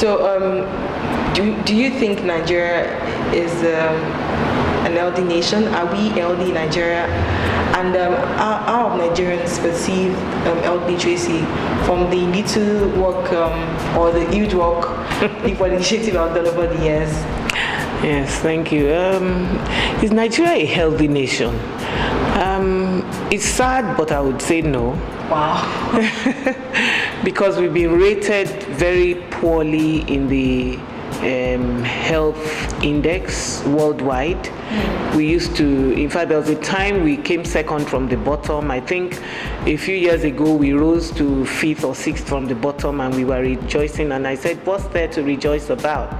So, do you think Nigeria is an healthy nation? Are we healthy in Nigeria? And how have Nigerians perceive health literacy from the little work or the huge work for the initiative I've done over the years? Yes, thank you. Is Nigeria a healthy nation? It's sad, but I would say no. Wow. Because we've been rated very poorly in the health index worldwide. We used to, in fact, there was a time we came second from the bottom. I think a few years ago we rose to 5th or 6th from the bottom, and we were rejoicing. And I said, what's there to rejoice about?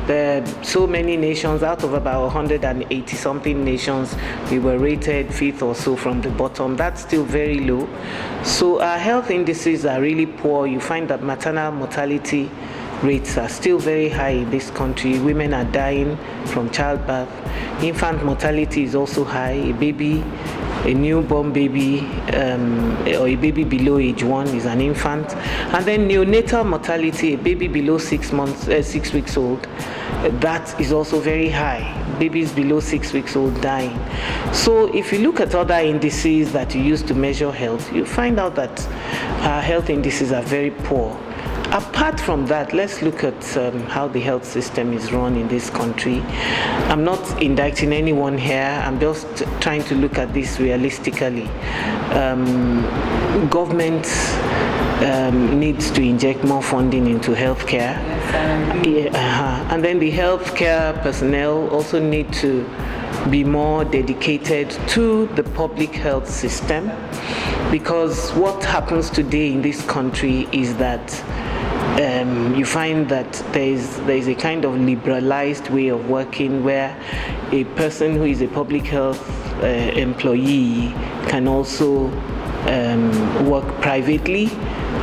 There are so many nations, out of about 180 something nations, we were rated 5th or so from the bottom. That's still very low. So our health indices are really poor. You find that maternal mortality rates are still very high in this country. Women are dying from childbirth. Infant mortality is also high. A newborn baby or a baby below age 1 is an infant. And then neonatal mortality, a baby below 6 weeks old, that is also very high. Babies below 6 weeks old dying. So if you look at other indices that you use to measure health, you find out that our health indices are very poor. Apart from that, let's look at how the health system is run in this country. I'm not indicting anyone here. I'm just trying to look at this realistically. Government needs to inject more funding into healthcare. And then the healthcare personnel also need to be more dedicated to the public health system, because what happens today in this country is that you find that there is a kind of liberalized way of working where a person who is a public health employee can also work privately,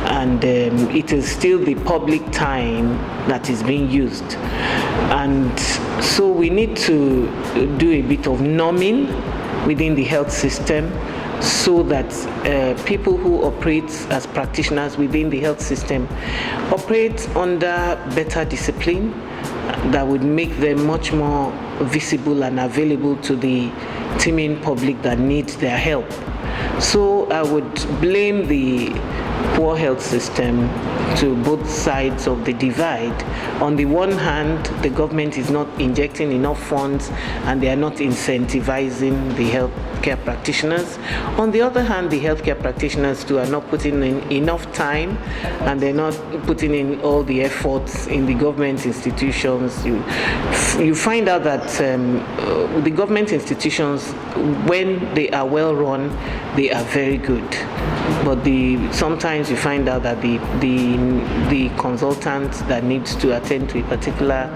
and it is still the public time that is being used. And so we need to do a bit of numbing within the health system, so that people who operate as practitioners within the health system operate under better discipline that would make them much more visible and available to the teeming public that needs their help. So I would blame the poor health system to both sides of the divide. On the one hand, the government is not injecting enough funds and they are not incentivizing the healthcare practitioners. On the other hand, the healthcare practitioners too are not putting in enough time, and they're not putting in all the efforts in the government institutions. You find out that the government institutions, when they are well run, they are very good. But sometimes you find out that the consultant that needs to attend to a particular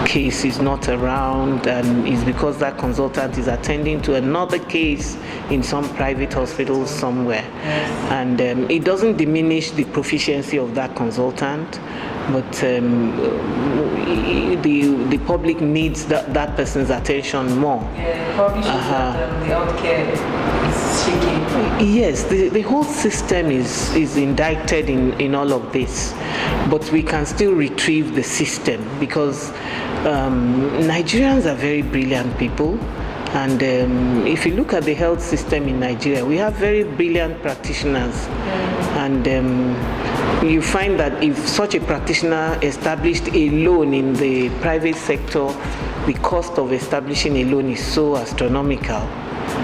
case is not around, and it's because that consultant is attending to another case in some private hospital somewhere. And it doesn't diminish the proficiency of that consultant, but the public needs that person's attention more. Yeah, probably shows that the healthcare is shaking. Yes, the whole system is indicted in all of this, but we can still retrieve the system, because Nigerians are very brilliant people. And if you look at the health system in Nigeria, we have very brilliant practitioners. And you find that if such a practitioner established a loan in the private sector, the cost of establishing a loan is so astronomical.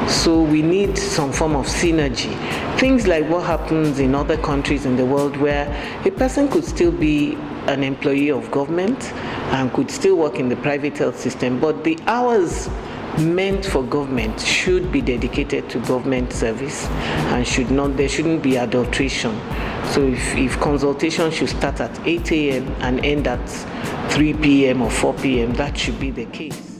So we need some form of synergy. Things like what happens in other countries in the world, where a person could still be an employee of government and could still work in the private health system, but the hours meant for government should be dedicated to government service, and there shouldn't be adulteration. So if consultation should start at 8 a.m. and end at 3 p.m. or 4 p.m., that should be the case.